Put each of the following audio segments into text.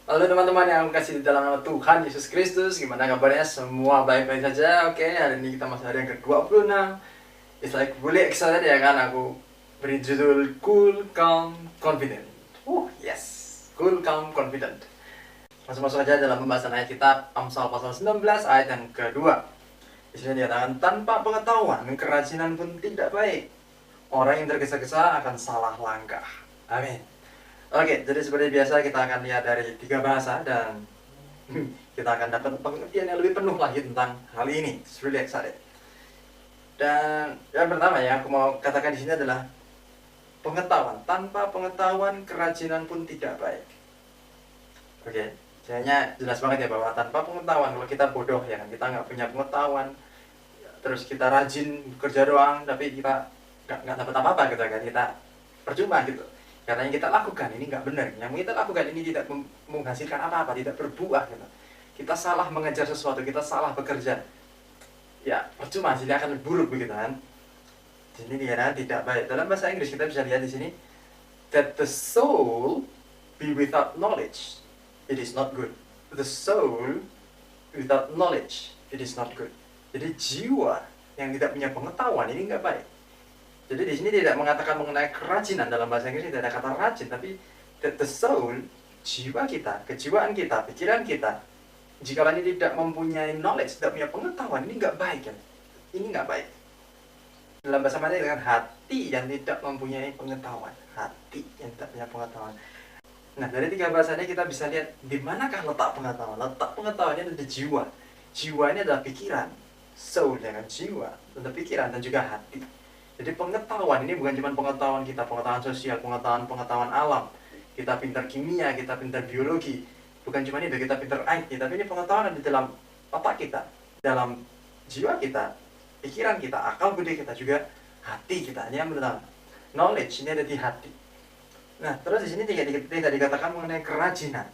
Halo teman-teman yang aku kasih di dalam nama Tuhan Yesus Kristus. Gimana kabarnya? Semua baik-baik saja. Oke, hari ini kita masuk hari yang ke-26. It's like really excited ya kan. Aku beri judul Cool, Calm, Confident. Yes, Cool, Calm, Confident. Masuk-masuk aja dalam pembahasan ayat kita, Amsal pasal 19 ayat yang kedua. Di sini dikatakan, tanpa pengetahuan kerajinan pun tidak baik. Orang yang tergesa-gesa akan salah langkah. Amin. Oke, jadi seperti biasa kita akan lihat dari 3 bahasa dan kita akan dapat pengertian yang lebih penuh lagi tentang hal ini. It's really excited. Dan yang pertama ya, aku mau katakan di sini adalah pengetahuan. Tanpa pengetahuan kerajinan pun tidak baik. Oke, jadinya jelas banget ya bahwa tanpa pengetahuan, kalau kita bodoh ya kan, kita nggak punya pengetahuan, terus kita rajin kerja doang, tapi kita nggak dapat apa-apa gitu kan, kita percuma gitu. Karena yang kita lakukan ini nggak benar, yang kita lakukan ini tidak menghasilkan apa-apa, tidak berbuah gitu. Kita salah mengejar sesuatu, kita salah bekerja, ya percuma, hasilnya akan buruk begitu kan. Jadi dia tidak baik. Dalam bahasa Inggris kita bisa lihat di sini, that the soul be without knowledge, it is not good. The soul without knowledge, it is not good. Jadi jiwa yang tidak punya pengetahuan ini nggak baik. Jadi di sini tidak mengatakan mengenai kerajinan, dalam bahasa Inggris tidak ada kata rajin, tapi the soul, jiwa kita, kejiwaan kita, pikiran kita, jika ini tidak mempunyai knowledge, tidak punya pengetahuan, ini nggak baik kan? Ini nggak baik. Dalam bahasa Melayu dengan hati yang tidak mempunyai pengetahuan, hati yang tidak punya pengetahuan. Nah, dari 3 bahasanya kita bisa lihat di manakah letak pengetahuan. Letak pengetahuannya ada di jiwa. Jiwa ini adalah pikiran, soul ya kan, jiwa, dan pikiran dan juga hati. Jadi pengetahuan ini bukan cuma pengetahuan kita, pengetahuan sosial, pengetahuan alam. Kita pintar kimia, kita pintar biologi. Bukan cuma itu, kita pintar IT, tapi ini pengetahuan di dalam otak kita, dalam jiwa kita, pikiran kita, akal budi kita, juga hati kita. Ini yang pertama. Knowledge ini ada di hati. Nah, terus di sini tidak dikatakan mengenai kerajinan.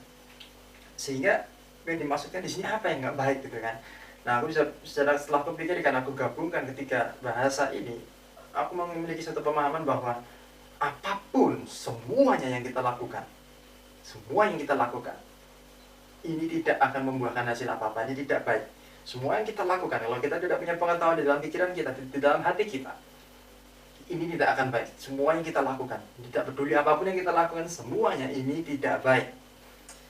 Sehingga yang dimaksudkan di sini apa yang nggak baik gitu kan. Nah, aku bisa setelah kupikirkan, aku gabungkan ketiga bahasa ini, aku memiliki satu pemahaman bahwa apapun, semuanya yang kita lakukan, semua yang kita lakukan, ini tidak akan membuahkan hasil apa-apa, ini tidak baik. Semua yang kita lakukan, kalau kita tidak punya pengetahuan di dalam pikiran kita, di dalam hati kita, ini tidak akan baik. Semua yang kita lakukan, tidak peduli apapun yang kita lakukan, semuanya ini tidak baik.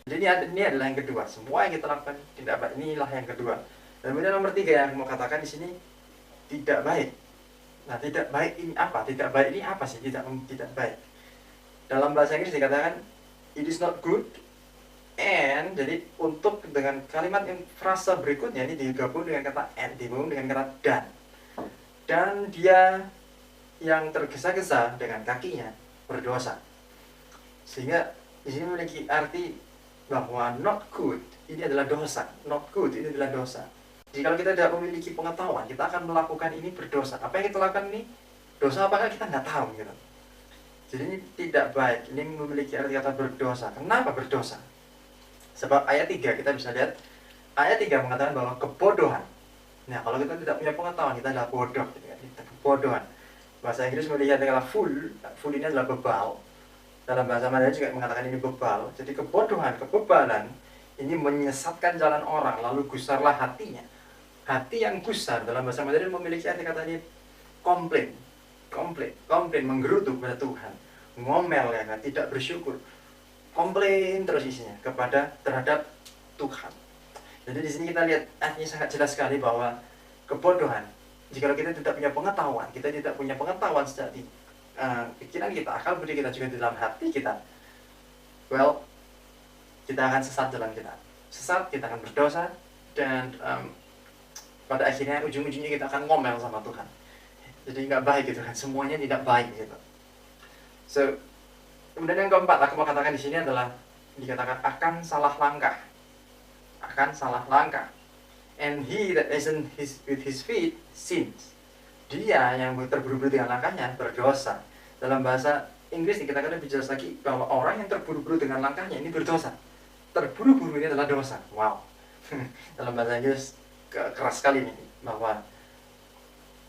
Jadi ini adalah yang kedua, semua yang kita lakukan tidak baik, inilah yang kedua. Dan kemudian nomor 3 yang mau katakan di sini, tidak baik. Nah, tidak baik ini apa? Tidak baik ini apa sih? Tidak baik. Dalam bahasa Inggris dikatakan it is not good, and jadi untuk dengan kalimat yang frase berikutnya ini digabung dengan kata and, digabung dengan kata dan. Dan dia yang tergesa-gesa dengan kakinya berdosa. Sehingga di sini memiliki arti bahwa not good ini adalah dosa, not good ini adalah dosa. Jika kita tidak memiliki pengetahuan, kita akan melakukan ini berdosa. Apa yang kita lakukan ini dosa, apakah kita nggak tahu gitu. Jadi ini tidak baik. Ini memiliki arti kata berdosa. Kenapa berdosa? Sebab ayat 3 kita bisa lihat, ayat 3 mengatakan bahwa kebodohan. Nah, kalau kita tidak punya pengetahuan, kita adalah bodoh gitu kan. Kita kebodohan. Bahasa Inggris melihat dengan full ini adalah bebal. Dalam bahasa Mandarin juga mengatakan ini bebal. Jadi kebodohan, kebebalan ini menyesatkan jalan orang, lalu gusarlah hatinya. Hati yang gusar dalam bahasa Mandarin memiliki arti kata ini komplain, menggerutu kepada Tuhan, ngomel ya kan, tidak bersyukur, komplain terus isinya terhadap Tuhan. Jadi di sini kita lihat artinya sangat jelas sekali bahwa kebodohan, jika kita tidak punya pengetahuan, sejak di pikiran kita, akal budi kita, juga di dalam hati kita, kita akan sesat jalan kita. Sesat, kita akan berdosa, dan pada akhirnya ujung-ujungnya kita akan ngomel sama Tuhan. Jadi nggak baik gitu kan, semuanya tidak baik gitu. So, kemudian yang keempat aku mau katakan di sini adalah dikatakan akan salah langkah. Akan salah langkah. And he that isn't with his feet sins. Dia yang terburu-buru dengan langkahnya berdosa. Dalam bahasa Inggris dikatakan lebih jelas lagi bahwa orang yang terburu-buru dengan langkahnya ini berdosa. Terburu-buru ini adalah dosa. Wow. Dalam bahasa Inggris keras sekali nih, bahwa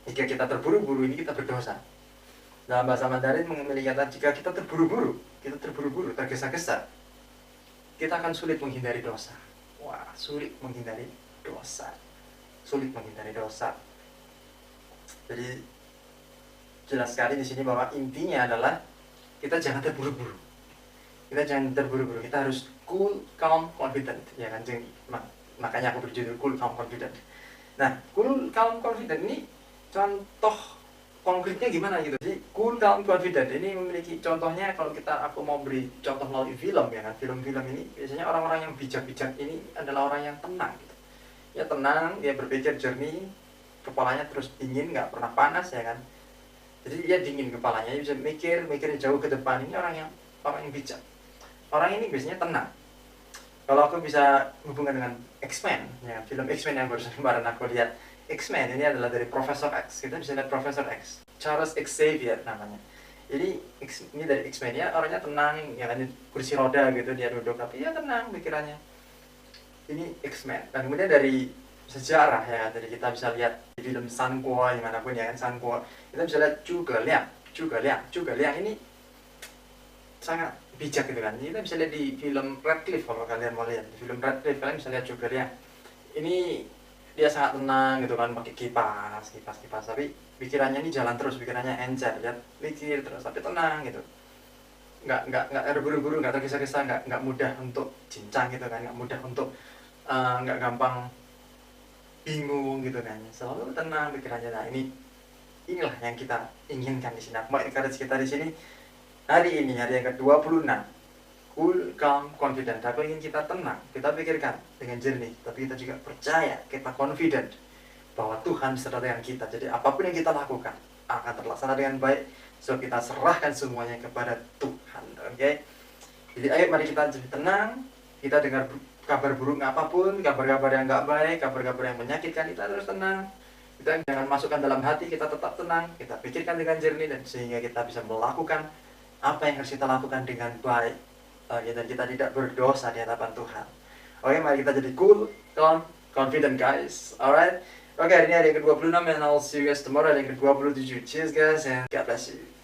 jika kita terburu-buru ini kita berdosa. Dalam bahasa Mandarin memiliki kata jika kita terburu-buru, tergesa-gesa, kita akan sulit menghindari dosa. Wah, sulit menghindari dosa. Sulit menghindari dosa. Jadi jelas sekali di sini bahwa intinya adalah kita jangan terburu-buru. Kita jangan terburu-buru. Kita harus cool, calm, confident. Ya kan, makanya aku berjudul cool, calm, confident. Nah, cool, calm, confident ini contoh konkretnya gimana gitu. Jadi cool, calm, confident ini memiliki contohnya. Kalau aku mau beri contoh melalui film ya kan, film-film ini biasanya orang-orang yang bijak-bijak ini adalah orang yang tenang gitu. Ya tenang, dia berpikir jernih, kepalanya terus dingin, nggak pernah panas ya kan. Jadi dia dingin kepalanya, dia bisa mikirnya jauh ke depan. Ini orang yang bijak. Orang ini biasanya tenang. Kalau aku bisa hubungan dengan X-Men, ya film X-Men yang barusan kemarin aku lihat. X-Men ini adalah dari Profesor X. Kita bisa lihat Profesor X, Charles Xavier namanya. Jadi ini dari X-Men, ya orangnya tenang, ya kan, kursi roda gitu dia duduk, tapi ya tenang pikirannya. Ini X-Men. Dan kemudian dari sejarah ya, jadi kita bisa lihat di film Sankuo dimanapun ya kan, Sankuo kita bisa lihat Zhuge Liang ini sangat bijak gitu kan. Kita bisa lihat di film Radcliffe, kalau kalian mau lihat di film Radcliffe kalian bisa lihat Zhuge Liang ini dia sangat tenang gitu kan, pakai kipas, tapi pikirannya ini jalan terus, pikirannya encer ya, mikir terus tapi tenang gitu, nggak terburu-buru, nggak tergesa-gesa, nggak mudah untuk cincang gitu kan, nggak mudah untuk nggak gampang bingung gitu kan, selalu tenang pikirannya. Nah inilah yang kita inginkan di sini. Aku mau encourage kita di sini hari ini, hari yang ke-26, cool, calm, confident. Aku ingin kita tenang, kita pikirkan dengan jernih, tapi kita juga percaya, kita confident bahwa Tuhan beserta dengan kita. Jadi apapun yang kita lakukan akan terlaksana dengan baik. So kita serahkan semuanya kepada Tuhan. Oke? Jadi ayo mari kita jadi tenang. Kita dengar kabar buruk apapun, kabar-kabar yang nggak baik, kabar-kabar yang menyakitkan, kita terus tenang. Kita jangan masukkan dalam hati, kita tetap tenang. Kita pikirkan dengan jernih, dan sehingga kita bisa melakukan apa yang harus kita lakukan dengan baik. Dan kita tidak berdosa di hadapan Tuhan. Oke, mari kita jadi cool, calm, confident guys. Alright. Oke, hari ini hari yang ke-26 and I'll see you guys tomorrow, hari yang ke-27. Cheers guys and God bless you.